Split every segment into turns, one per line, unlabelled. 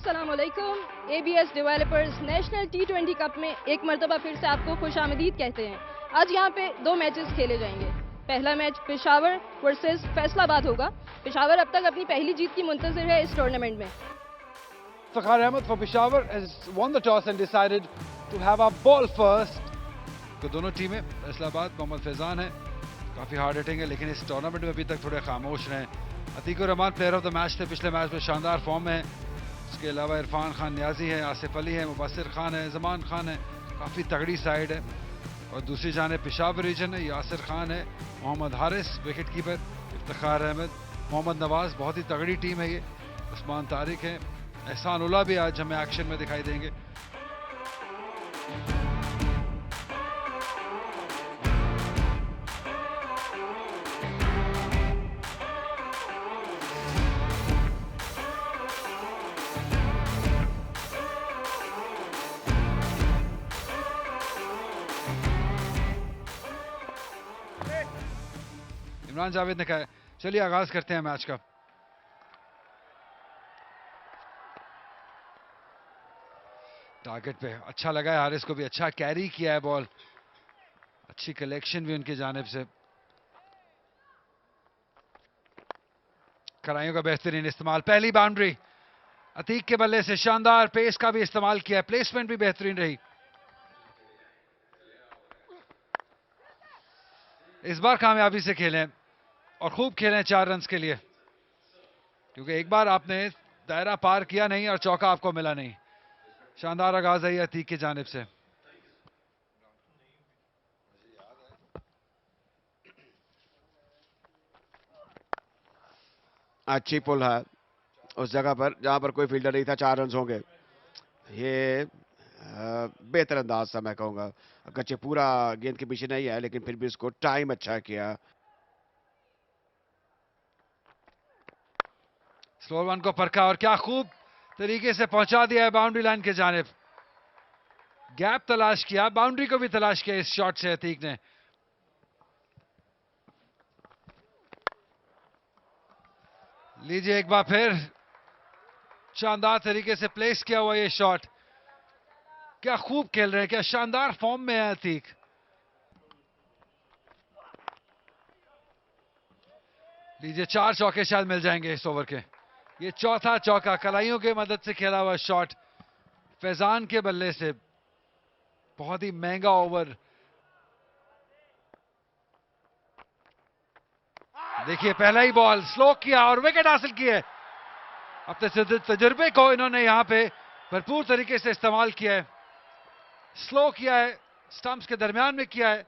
अस्सलामुअलैकुम। ABS developers national टी20 cup में एक मरतबा फिर से आपको खुशामदीद कहते हैं। आज यहाँ पे दो मैचेस खेले जाएंगे। पहला मैच पेशावर वर्सेस फैसलाबाद होगा। पेशावर अब तक अपनी पहली जीत की मुंतज़िर है इस टूर्नामेंट में।
Fakhar Ahmed for Peshawar has won the toss and decided to have a ball first. तो दोनों टीमें फैसलाबाद मोहम्मद फैजान है, काफ़ी हार्ड हिटिंग है, लेकिन इस टूर्नामेंट में अभी तक थोड़े खामोश रहे। Atiqur Rahman player of the match थे, पिछले मैच में शानदार फॉर्म में है। इसके अलावा इरफान खान न्याजी है, आसिफ अली है, मुबस्सिर खान है, जमान खान है, काफ़ी तगड़ी साइड है। और दूसरी जानिब पेशावर रीजन है, यासिर खान है, मोहम्मद हारिस विकेट कीपर, इफ्तिखार अहमद, मोहम्मद नवाज, बहुत ही तगड़ी टीम है ये। उस्मान तारिक है, एहसान उल्ला भी आज हमें एक्शन में दिखाई देंगे। इमरान जावेद ने कहा चलिए आगाज करते हैं मैच का। टारगेट पे अच्छा लगा है, हारिस को भी अच्छा कैरी किया है बॉल, अच्छी कलेक्शन भी उनकी जानिब से। कराइयों का बेहतरीन इस्तेमाल, पहली बाउंड्री अतीक के बल्ले से, शानदार पेस का भी इस्तेमाल किया, प्लेसमेंट भी बेहतरीन रही। इस बार कामयाबी से खेलें और खूब खेलें 4 रन के लिए, क्योंकि एक बार आपने दायरा पार किया नहीं और चौका आपको मिला नहीं। शानदार आगाज है अतीक की जानिब से।
अच्छी पुल है उस जगह पर जहां पर कोई फील्डर नहीं था, 4 रन होंगे। ये बेहतर अंदाज था मैं कहूंगा, अगरचे पूरा गेंद के पीछे नहीं है लेकिन फिर भी उसको टाइम अच्छा किया।
स्लो वन को परखा और क्या खूब तरीके से पहुंचा दिया है बाउंड्री लाइन के जानिब। गैप तलाश किया, बाउंड्री को भी तलाश किया इस शॉट से अतीक ने। लीजिए एक बार फिर शानदार तरीके से प्लेस किया हुआ ये शॉट। क्या खूब खेल रहे हैं, क्या शानदार फॉर्म में है अतीक। लीजिए 4 चौके शायद मिल जाएंगे इस ओवर के। ये चौथा चौका कलाइयों की मदद से खेला हुआ शॉट फैजान के बल्ले से, बहुत ही महंगा ओवर। देखिए पहला ही बॉल स्लो किया और विकेट हासिल किए। अपने तजुर्बे को इन्होंने यहां पे भरपूर तरीके से इस्तेमाल किया है। स्लो किया है, स्टंप्स के दरमियान में किया है,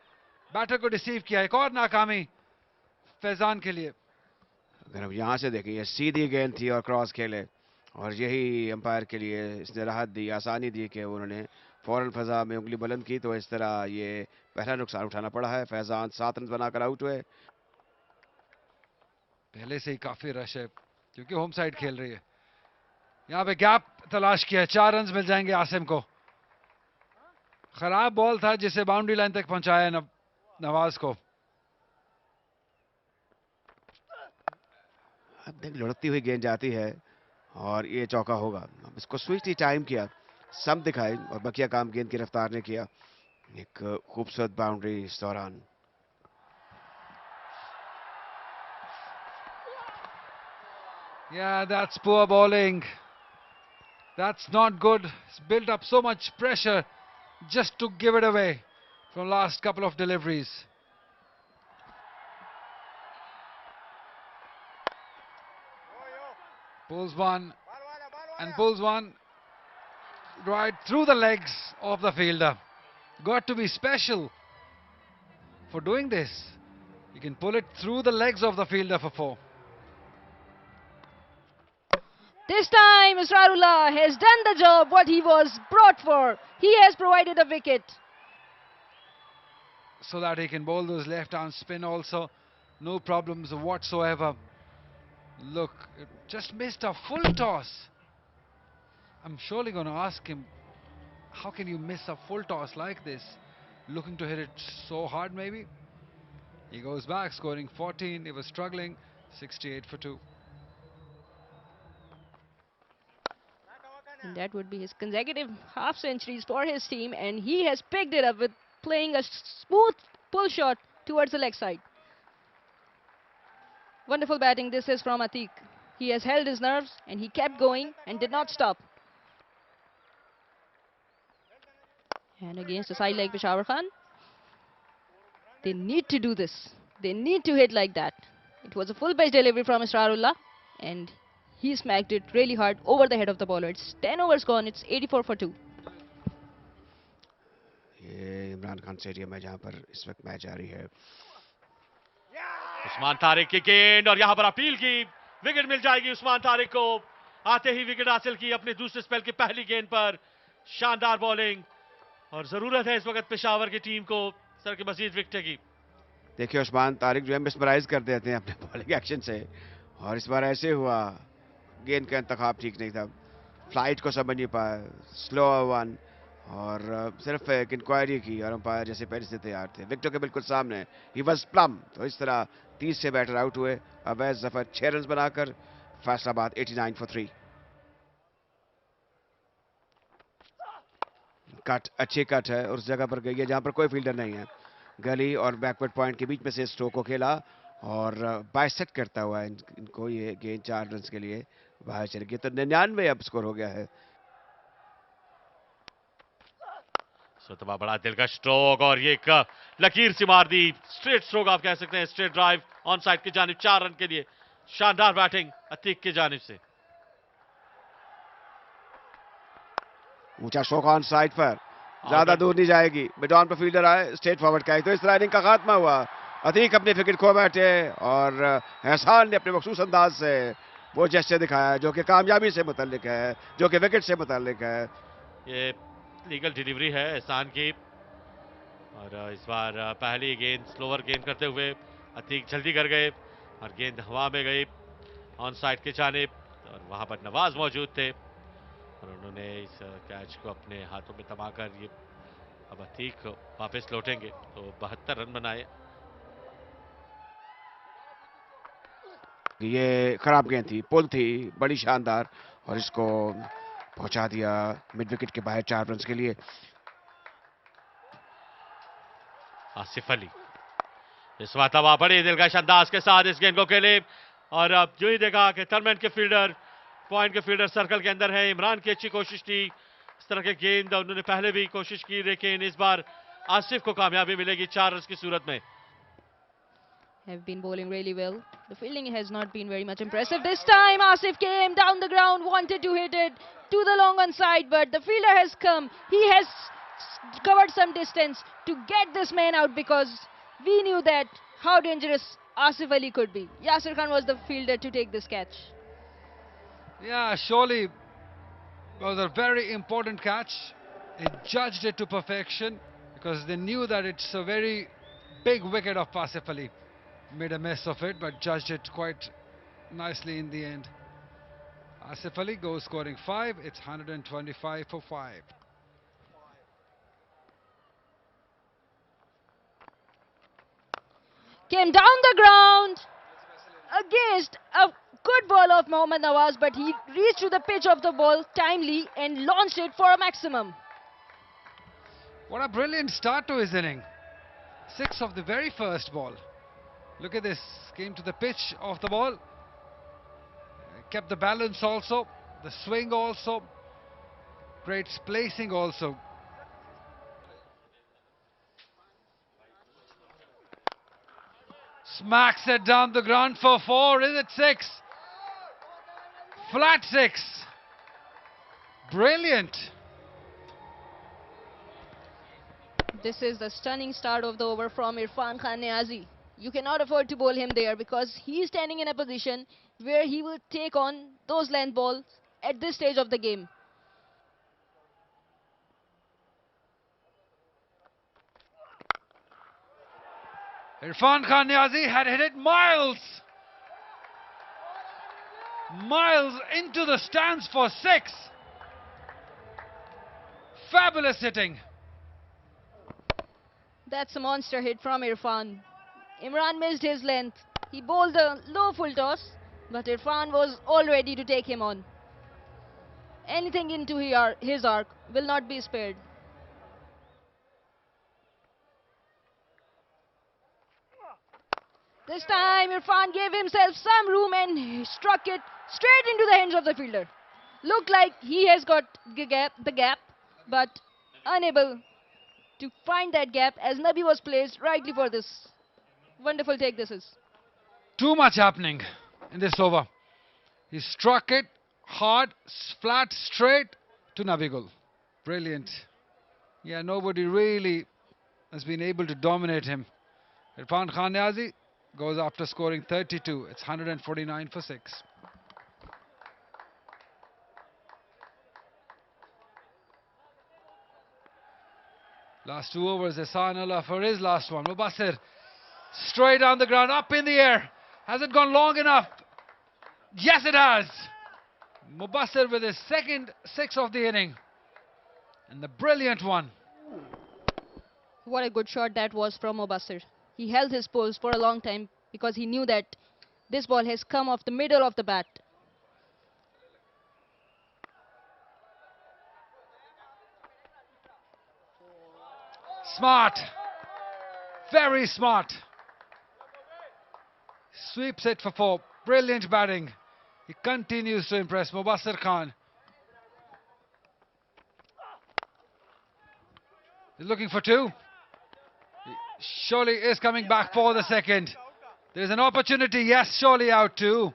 बैटर को डिसीव किया। एक और नाकामी फैजान के लिए।
अगर हम यहां से देखें, ये सीधी गेंद थी और क्रॉस खेले, और यही अंपायर के लिए इसने राहत दी, आसानी दी कि उन्होंने फौरन फजा में उंगली बुलंद की, तो इस तरह ये पहला नुकसान उठाना पड़ा है। फैजान 7 रन बनाकर आउट हुए।
पहले से ही काफी रश है क्योंकि होम साइड खेल रही है। यहां पे गैप तलाश किया है, 4 रन मिल जाएंगे आसिम को। खराब बॉल था जिसे बाउंड्री लाइन तक पहुंचाया नवाज को।
अब देख, लुढ़कती हुई गेंद जाती है और ये चौका होगा। इसको स्विचली टाइम किया, सम दिखाई, और बकिया काम गेंद की रफ्तार ने किया। एक खूबसूरत बाउंड्री इस दौरान।
Yeah, that's poor bowling. That's not good. It's built up so much pressure just to give it away from last couple of deliveries. Pulls one and pulls one right through the legs of the fielder. Got to be special for doing this. You can pull it through the legs of the fielder for 4.
This time Israrullah has done the job what he was brought for. He has provided a wicket.
So that he can bowl those left arm spin also. No problems whatsoever. Look, it just missed a full toss. I'm surely going to ask him, how can you miss a full toss like this? Looking to hit it so hard maybe? He goes back, scoring 14. He was struggling, 68 for 2.
And that would be his consecutive half centuries for his team, and he has picked it up with playing a smooth pull shot towards the leg side. Wonderful batting this is from Atiq. He has held his nerves and he kept going and did not stop. And against the side like Peshawar Khan, they need to do this. They need to hit like that. It was a full pitch delivery from Israrullah, and he smacked it really hard over the head of the bowler. It's 10 overs gone. It's 84 for 2.
ये Imran Khan stadium है जहां पर इस वक्त match जारी है.
उस्मान तारिक की गेंद और यहां पर अपील की, विकेट मिल जाएगी उस्मान तारिक को. आते ही विकेट हासिल की अपने दूसरे स्पेल की पहली गेंद पर. शानदार बॉलिंग और जरूरत है इस वक्त पेशावर की टीम को सर के मजीद विकेट की.
देखिए उस्मान तारिक जो है मिसमराइज कर देते हैं अपने बॉलिंग एक्शन से, और इस बार ऐसे हुआ. गेंद का इंतखाब ठीक नहीं था, फ्लाइट को समझ नहीं पाया, स्लो वन, और सिर्फ एक इंक्वायरी की और अंपायर जैसे पहले से तैयार थे. विकेटों के बिल्कुल सामने ही वॉज प्लम. तो इस तरह 30 से बैटर आउट हुए. अवैध जफर 6 रन बनाकर फैसलाबाद 89 for 3. कट अच्छी कट है, उस जगह पर गई है जहां पर कोई फील्डर नहीं है. गली और बैकवर्ड पॉइंट के बीच में से स्ट्रोक को खेला और बाइसेक्ट करता हुआ इनको ये गेंद 4 रन के लिए बाहर चल गई. तो 99 अब स्कोर हो गया है.
सुतबा बड़ा दिल का स्ट्रोक और ये एक लकीर सी मार दी. स्ट्रेट स्ट्रोक आप कह सकते हैं, स्ट्रेट ड्राइव ऑन साइड की जानिब 4 रन के लिए. शानदार बैटिंग अतीक की जानिब से.
ऊंचा स्ट्रोक ऑन साइड पर, ज्यादा दूर नहीं जाएगी. मिडॉन पर फील्डर आए, स्ट्रेट फॉरवर्ड का है. तो इस तरह इनिंग का खात्मा हुआ. अतीक अपनी विकेट खो बैठे और एहसान ने अपने मखसूस अंदाज से वो जेस्चर दिखाया जो कि कामयाबी से मुतल्लिक है, जो कि विकेट से मुतल्लिक है.
ये लीगल डिलीवरी है एहसान की, और इस बार पहली गेंद स्लोवर गेंद करते हुए अतीक जल्दी कर गए और गेंद हवा में गई ऑन साइड की जानिब, और वहां पर नवाज मौजूद थे और उन्होंने इस कैच को अपने हाथों में थमाकर ये अब अतीक वापस लौटेंगे. तो 72 रन बनाए.
ये खराब गेंद थी, पुल थी बड़ी शानदार, और इसको पहुंचा दिया मिड विकेट के बाहर 4 रन के लिए.
आसिफ अली इस बार तबाह बड़े दिलकश अंदाज के साथ इस गेंद को खेले, और अब जो ही देखा कि टर्नमेंट के फील्डर, पॉइंट के फील्डर सर्कल के अंदर है. इमरान की अच्छी कोशिश थी, इस तरह के गेंद उन्होंने पहले भी कोशिश की, लेकिन इस बार आसिफ को कामयाबी मिलेगी 4 रन की सूरत में.
Have been bowling really well. The fielding has not been very much impressive. This time Asif came down the ground, wanted to hit it to the long on side, but the fielder has come. He has covered some distance to get this man out, because we knew that how dangerous Asif Ali could be. Yasir Khan was the fielder to take this catch.
Yeah, surely it was a very important catch. He judged it to perfection because they knew that it's a very big wicket of Asif Ali. Made a mess of it, but judged it quite nicely in the end. Asif Ali goes scoring 5. It's 125 for 5.
Came down the ground against a good ball of Mohammad Nawaz, but he reached to the pitch of the ball timely and launched it for a maximum.
What a brilliant start to his inning. 6 of the very first ball. Look at this, came to the pitch of the ball, kept the balance also, the swing also, great placing also. Smacks it down the ground for 4, is it 6? Flat 6. Brilliant.
This is the stunning start of the over from Irfan Khan Niazi. You cannot afford to bowl him there, because he is standing in a position where he will take on those length balls at this stage of the game.
Irfan Khan Niazi had hit it miles into the stands for 6. Fabulous hitting.
That's a monster hit from Irfan. Imran missed his length. He bowled a low full toss, but Irfan was all ready to take him on. anything into his arc will not be spared. This time Irfan gave himself some room and he struck it straight into the hands of the fielder. Looked like he has got the gap, but unable to find that gap as Nabi was placed rightly for this wonderful take this is.
Too much happening in this over. He struck it hard, flat, straight to Nabigul. Brilliant. Yeah, nobody really has been able to dominate him. Irfan Khan Niazi goes after scoring 32. It's 149 for 6. Last 2 overs, Ehsan Ullah for his last one. Mubassir straight down the ground, up in the air. Has it gone long enough? Yes, it has. Mubassir with his second 6 of the inning. And the brilliant one.
What a good shot that was from Mubassir. He held his pose for a long time because he knew that this ball has come off the middle of the bat.
Smart. Very smart. Sweeps it for 4. Brilliant batting. He continues to impress Mubassir Khan. He's looking for 2. Surely is coming back for the second. There's an opportunity. Yes, surely out 2.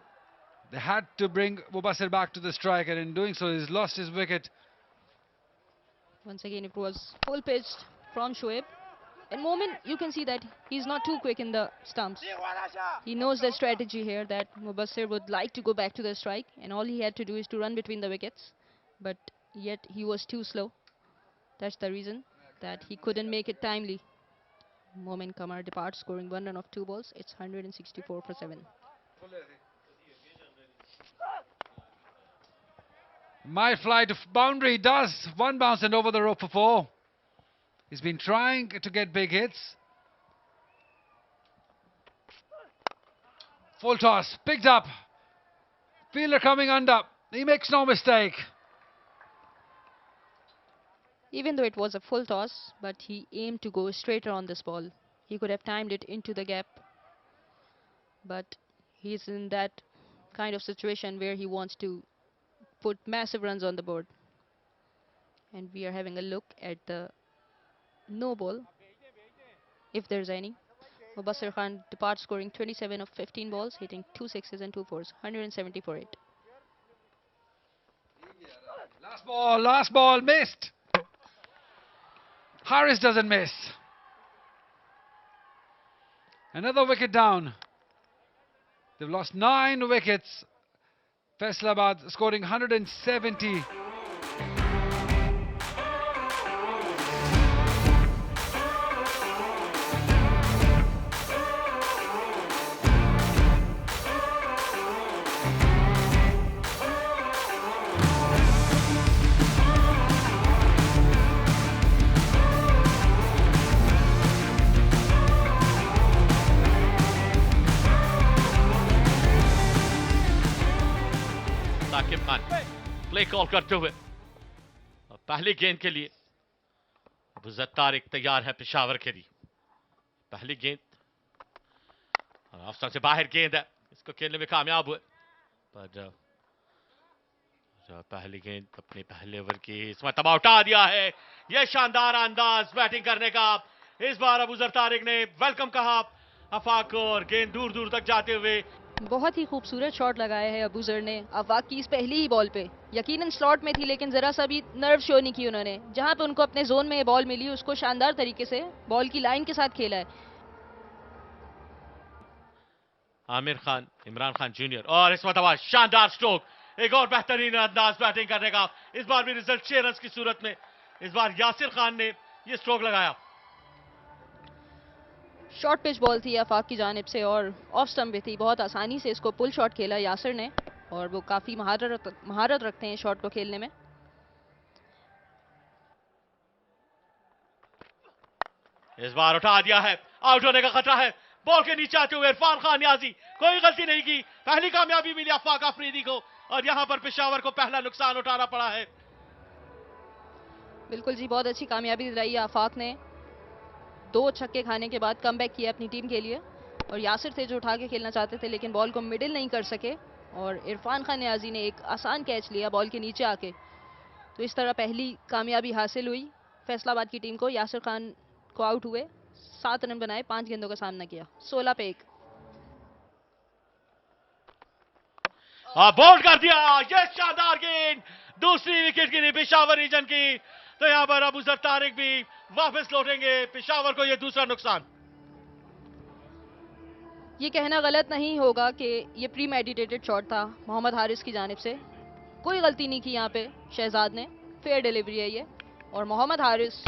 They had to bring Mubassir back to the strike, and in doing so, he's lost his wicket.
Once again, it was full pitched from Shoaib. In moment, you can see that he's not too quick in the stumps. He knows the strategy here that Mubassir would like to go back to the strike, and all he had to do is to run between the wickets. But yet he was too slow. That's the reason that he couldn't make it timely. Momin Kamar departs, scoring 1 run of 2 balls. It's 164 for 7.
Might fly to boundary, does. 1 bounce and over the rope for 4. He's been trying to get big hits. Full toss, picked up. Fielder coming under. He makes no mistake.
Even though it was a full toss, but he aimed to go straighter on this ball. He could have timed it into the gap. But he's in that kind of situation where he wants to put massive runs on the board. And we are having a look at the no ball, if there's any. Mubassir Khan departs, scoring 27 of 15 balls, hitting 2 sixes and 2 fours, 170 for 8.
Last ball, missed. Harris doesn't miss. Another wicket down. They've lost 9 wickets. Faisalabad scoring 170.
Saqib Khan play call करते हुए पहली गेंद के लिए अबूजर तारिक तैयार है पेशावर के लिए। पहली गेंद और ऑफ स्टंप से बाहर गेंद है, इसको खेलने में कामयाब हुए, पर पहली गेंद अपने पहले ओवर की इस मरतबा उठा दिया है। यह शानदार अंदाज बैटिंग करने का इस बार अबूजर तारिक ने वेलकम कहा आफाक को और गेंद दूर दूर तक जाते हुए।
बहुत ही खूबसूरत शॉट लगाया है अबूजर ने आफाक की इस पहली ही बॉल पे। यकीनन स्लॉट में थी लेकिन जरा सा भी नर्व शो नहीं की उन्होंने। जहां पे उनको अपने जोन में बॉल मिली उसको शानदार तरीके से बॉल की लाइन के साथ खेला है।
आमिर खान, इमरान खान जूनियर और इस मरतबा शानदार स्ट्रोक, एक और बेहतरीन अंदाज बैटिंग करने का। इस बार भी रिजल्ट 6 रन की सूरत में इस बार यासिर खान ने ये स्ट्रोक लगाया।
शॉर्ट पिच बॉल थी आफाक की जानिब से और ऑफ स्टंप भी थी। बहुत आसानी से इसको पुल शॉट खेला यासिर ने और वो काफी महारत रखते हैं शॉट को खेलने में।
इस बार उठा दिया है, आउट होने का खतरा है। बॉल के नीचे आते हुए इरफान खान नियाजी, कोई गलती नहीं की, पहली कामयाबी मिली आफाक अफरीदी को और यहां पर पेशावर को पहला नुकसान उठाना पड़ा है।
बिल्कुल जी, बहुत अच्छी कामयाबी दिलाई है आफाक ने। 2 छक्के खाने के बाद कमबैक किया अपनी टीम के लिए और यासिर थे जो उठा के खेलना चाहते थे लेकिन बॉल को मिडिल नहीं कर सके और इरफान खान नियाजी ने एक आसान कैच लिया बॉल के नीचे आके। तो इस तरह पहली कामयाबी हासिल हुई फैसलाबाद की टीम को। यासिर खान को आउट हुए, 7 रन बनाए, 5 गेंदों का सामना किया, 16 पे 1।
बोल्ड कर दिया, ये शानदार गेंद, दूसरी विकेट गिरी पेशावर रीजन की। तो यहां पर अबू जर तारिक भी वापस लौटेंगे, पेशावर को यह दूसरा नुकसान।
ये कहना गलत नहीं होगा कि ये प्री मेडिटेटेड शॉट था मोहम्मद हारिस की जानिब से। कोई गलती नहीं की यहाँ पे शहजाद ने, फेयर डिलीवरी है ये। और मोहम्मद हारिस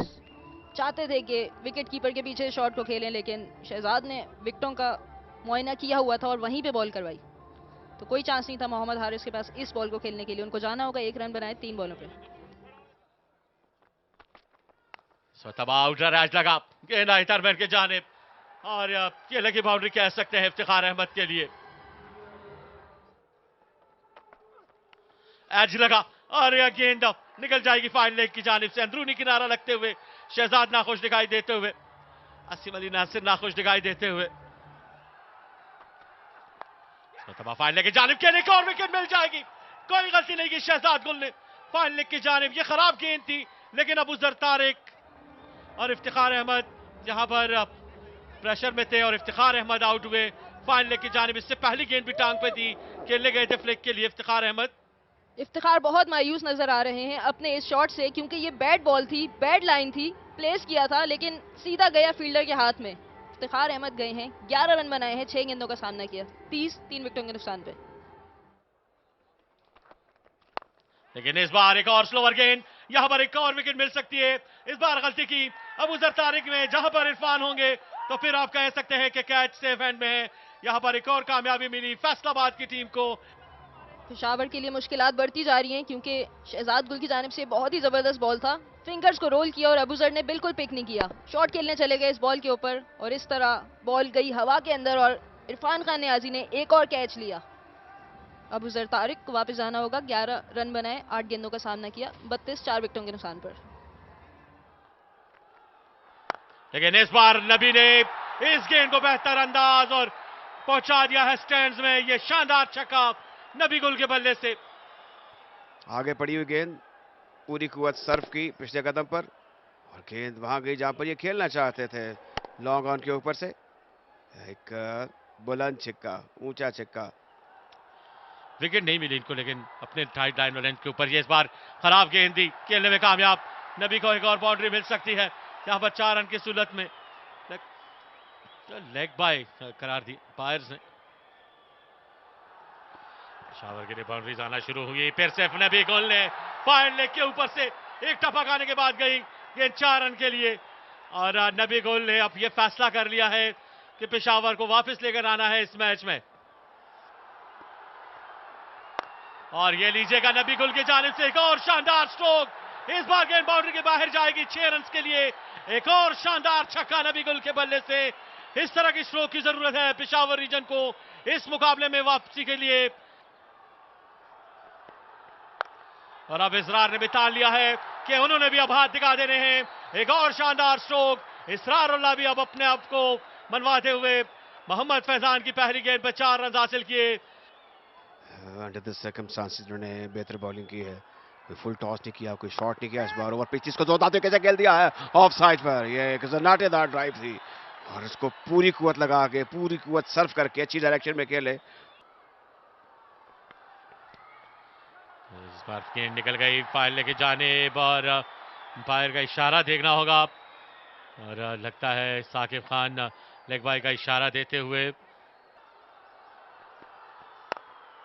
चाहते थे कि विकेट कीपर के पीछे शॉट को खेलें लेकिन शहजाद ने विकेटों का मुआयना किया हुआ था और वहीं पे बॉल करवाई। तो कोई चांस नहीं था मोहम्मद हारिस के पास इस बॉल को खेलने के लिए। उनको जाना होगा, 1 रन बनाए 3 बॉलों पे।
तबाह आउटर एज लगा गेंद हिटरमैन के जानिब और ये लगी बाउंड्री कह सकते हैं इफ्तिखार अहमद के लिए। एज लगा और यह गेंद निकल जाएगी फाइन लेग की जानिब से, अंदरूनी किनारा लगते हुए शहजाद नाखुश दिखाई देते हुए, असीम अली नासिर नाखुश दिखाई देते हुए। तबाह फाइन लेग की जानिब के लिए एक और विकेट मिल जाएगी, कोई गलती नहीं की शहजाद गुल ने फाइन लेग की जानिब। ये खराब गेंद थी लेकिन अबू जर तारिक और इफ्तिखार अहमद यहां पर प्रेशर में थे और इफ्तिखार अहमद आउट हुए फाइन लेग की जानिब। इससे पहली गेंद भी टांग पे थी, खेलने गए थे फ्लिक के लिए इफ्तिखार अहमद।
इफ्तिखार बहुत मायूस नजर आ रहे हैं अपने इस शॉट से क्योंकि ये बैड बॉल थी, बैड लाइन थी, प्लेस किया था लेकिन सीधा गया फील्डर के हाथ में। इफ्तिखार अहमद गए हैं, 11 रन बनाए हैं, 6 गेंदों का सामना किया, 30, 3 विकेटों के नुकसान पे।
लेकिन इस बार एक और स्लोवर गेंद, यहां पर एक और विकेट मिल सकती है। इस बार गलती की अबू जर तारिक में, जहां पर इरफान होंगे तो फिर आप कह सकते हैं कि कैच सेफ एंड में है। यहां पर एक और कामयाबी मिली फैसलाबाद की टीम को।
पेशावर के लिए मुश्किलात बढ़ती जा रही हैं क्योंकि शहजाद गुल की जानिब से बहुत ही जबरदस्त बॉल था, फिंगर्स को रोल किया और अबू जर ने बिल्कुल पिक नहीं किया। शॉट खेलने चले गए इस बॉल के ऊपर और इस तरह बॉल गई हवा के अंदर और इरफान खान नियाजी ने एक और कैच लिया। अबू जर तारिक को वापस जाना होगा, 11 रन बनाए, 8 गेंदों का सामना किया, 32, 4 विकेटों के नुकसान पर।
लेकिन इस बार नबी ने इस गेंद को बेहतर अंदाज और पहुंचा दिया है स्टैंड्स में। यह शानदार छक्का नबी गुल के बल्ले से।
आगे पड़ी हुई गेंद पूरी कुवत सर्व की पिछले कदम पर और गेंद वहां गई जहां पर ये खेलना चाहते थे, लॉन्ग ऑन के ऊपर से एक बुलंद छिक्का, ऊंचा छिक्का।
विकेट नहीं मिली इनको लेकिन अपने टाइट लाइन लेंथ के ऊपर ये इस बार खराब गेंद दी, खेलने में कामयाब। नबी को एक और बाउंड्री मिल सकती है यहां पर 4 रन की सूरत में। लेग बाय करार दी बायर्स ने। पेशावर के लिए बाउंड्रीज आना शुरू हुई, फिर से नबी गुल ने फाइन लेग के ऊपर से एक टपक आने के बाद गई गेंद 4 रन के लिए और नबी गुल ने अब यह फैसला कर लिया है कि पेशावर को वापस लेकर आना है इस मैच में। और ये लीजिएगा नबी गुल की जानिब से एक और शानदार स्ट्रोक, इस बार गेंद बाउंड्री के बाहर जाएगी 6 रन के लिए। एक और शानदार छक्का नबी गुल के बल्ले से। इस तरह की स्ट्रोक की जरूरत है पेशावर रीजन को इस मुकाबले में वापसी के लिए। और अब इसरार ने भी तान लिया है कि उन्होंने भी अब हाथ दिखा देने हैं। एक और शानदार स्ट्रोक, इसरारुल्लाह भी अब अपने आप को मनवाते हुए मोहम्मद फैजान की पहली गेंद पर 4 रन हासिल किए।
अंडर द सर्कमस्टांसेस उन्होंने बेहतर बॉलिंग की है, कोई फुल टॉस नहीं किया, कोई शॉट नहीं किया इस बार। ओवर पिच को जोरदार तरीके से खेल दिया है ऑफ साइड पर, यह एक जन्नाटेदार ड्राइव थी और इसको पूरी कुवत लगा के, पूरी कुवत सर्व करके अच्छी डायरेक्शन में खेले।
इस बार गेंद निकल गई फाइल लेके जानिब और अंपायर का इशारा देखना होगा और लगता है साकिब खान लेग बाय का इशारा देते हुए।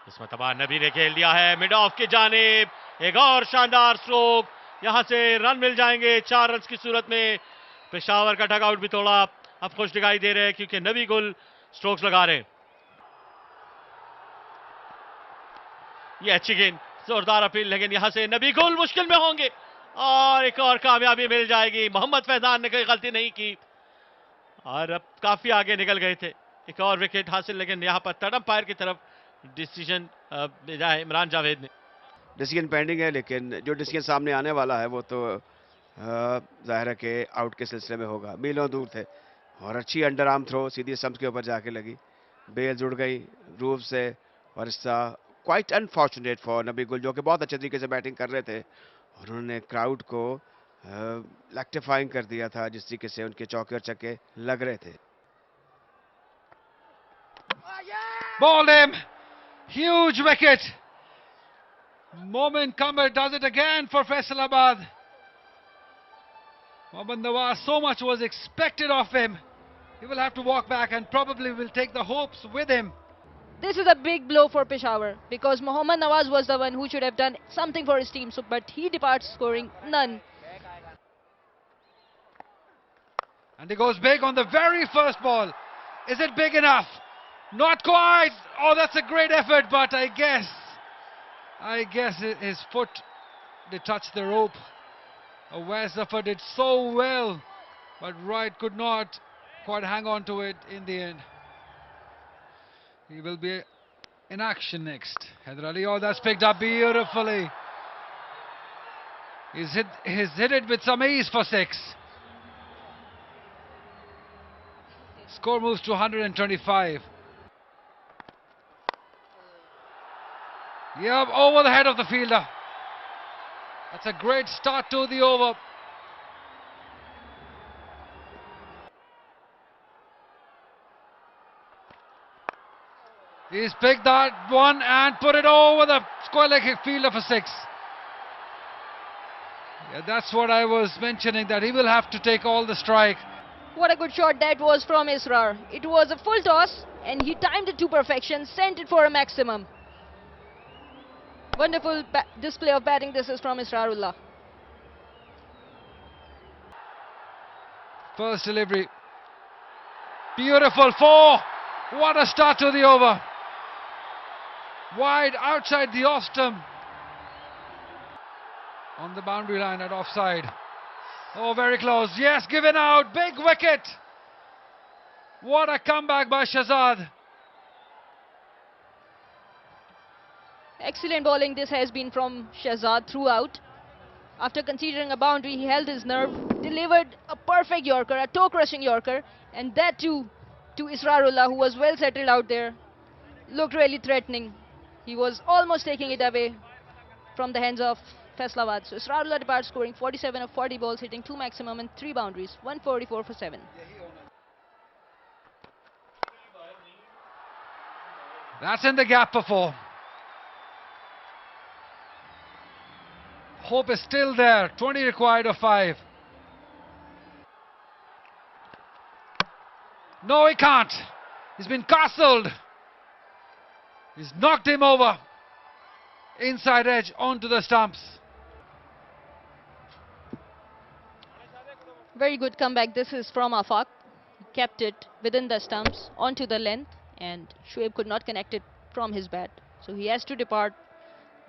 इसमें तबाह नबी ने खेल दिया है मिड ऑफ की जानिब, एक और शानदार स्ट्रोक, यहां से रन मिल जाएंगे 4 रन की सूरत में। पेशावर का डगआउट भी थोड़ा अब खुश दिखाई दे रहे हैं क्योंकि नबी गुल स्ट्रोक्स लगा रहे हैं। ये अच्छी गेंद, जोरदार अपील, लेकिन यहां से नबी गुल मुश्किल में होंगे और एक और कामयाबी मिल जाएगी। मोहम्मद फैजान ने कोई गलती नहीं की और अब काफी आगे निकल गए थे एक और विकेट हासिल, लेकिन यहाँ पर थर्ड अंपायर की तरफ डिसीजन भेजा है इमरान जावेद ने।
डिसीजन पेंडिंग है, लेकिन जो डिसीजन सामने आने वाला है वो तो जाहिर है कि आउट के सिलसिले में होगा। मीलों दूर थे और अच्छी अंडर आर्म थ्रो सीधी स्टंप्स के ऊपर जाके लगी, बेल जुड़ गई रूफ से। और इसका क्वाइट अनफॉर्चुनेट फॉर नबी गुल, जो कि बहुत अच्छे तरीके से बैटिंग कर रहे थे और उन्होंने क्राउड को इलेक्ट्रीफाइंग कर दिया था जिस तरीके से उनके चौके और छक्के लग रहे थे।
Ball him. Huge wicket. Momin Qamar does it again for Faisalabad. Mohammad Nawaz, so much was expected of him. He will have to walk back and probably will take the hopes with him.
This is a big blow for Peshawar because Mohammad Nawaz was the one who should have done something for his team, but he departs scoring none.
And he goes big on the very first ball. Is it big enough? Not quite. Oh, that's a great effort, but I guess his foot did touch the rope. Wes Zafar did so well, but Wright could not quite hang on to it in the end. He will be in action next. Haider Ali, oh, that's picked up beautifully. He's hit it with some ease for 6. Score moves to 125. Yep, over the head of the fielder. That's a great start to the over. He's picked that one and put it over the square leg fielder for 6. Yeah, that's what I was mentioning, that he will have to take all the strike.
What a good shot that was from Israr. It was a full toss and he timed it to perfection, sent it for a maximum. Wonderful display of batting this is from Israrullah.
First delivery. Beautiful 4. What a start to the over. Wide outside the off stump. On the boundary line at offside. Oh, very close. Yes, given out. Big wicket. What a comeback by Shahzad.
Excellent bowling this has been from Shahzad throughout. After considering a boundary, he held his nerve, delivered a perfect Yorker, a toe-crushing Yorker, and that too to Israrullah, who was well settled out there. Looked really threatening. He was almost taking it away from the hands of Faisalabad. So Israrullah departs scoring 47 of 40 balls, hitting 2 maximum and 3 boundaries, 144 for 7.
That's in the gap for 4. Hope is still there. 20 required of 5. No, he can't. He's been castled. He's knocked him over. Inside edge onto the stumps.
Very good comeback. This is from Afaq. He kept it within the stumps onto the length, and Shoaib could not connect it from his bat. So he has to depart.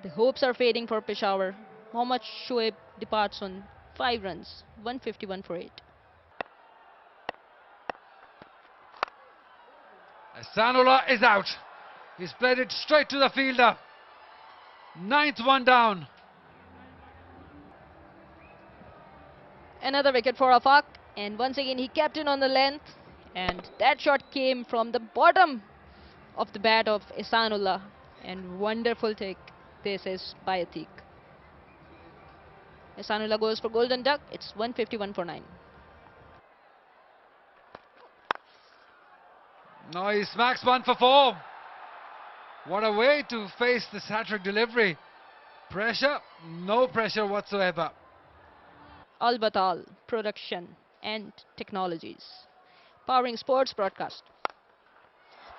The hopes are fading for Peshawar. Mohammad Shoaib departs on 5 runs, 151 for 8.
Ahsanullah is out. He's played it straight to the fielder. 9th one down.
Another wicket for Afaq, and once again he kept it on the length, and that shot came from the bottom of the bat of Ahsanullah, and wonderful take this is by Atiq. Ahsanullah goes for golden duck. It's 151 for 9.
Now he smacks one for 4. What a way to face this hat-trick delivery. Pressure? No pressure whatsoever.
Al Batal Production and Technologies, powering sports broadcast.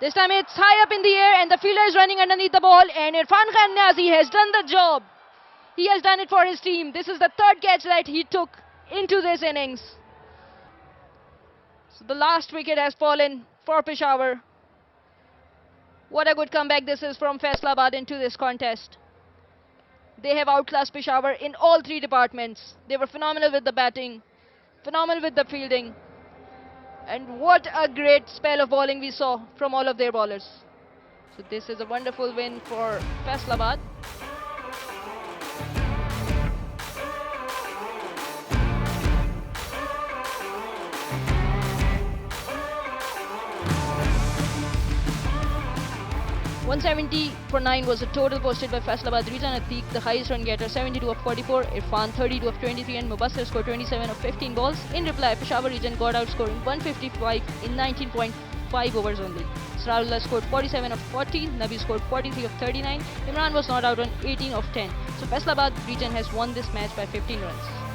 This time it's high up in the air and the fielder is running underneath the ball, and Irfan Khan Niazi has done the job. He has done it for his team. This is the 3rd catch that he took into this innings. So the last wicket has fallen for Peshawar. What a good comeback this is from Faisalabad into this contest. They have outclassed Peshawar in all 3 departments. They were phenomenal with the batting, phenomenal with the fielding. And what a great spell of bowling we saw from all of their bowlers. So this is a wonderful win for Faisalabad. .170 for 9 was the total posted by Faisalabad. Rizwan Atiq, the highest run getter, 72 of 44. Irfan, 32 of 23, and Mubassir scored 27 of 15 balls. In reply, Peshawar region got out scoring 155 in 19.5 overs only. Sararullah scored 47 of 40. Nabi scored 43 of 39. Imran was not out on 18 of 10. So Faisalabad region has won this match by 15 runs.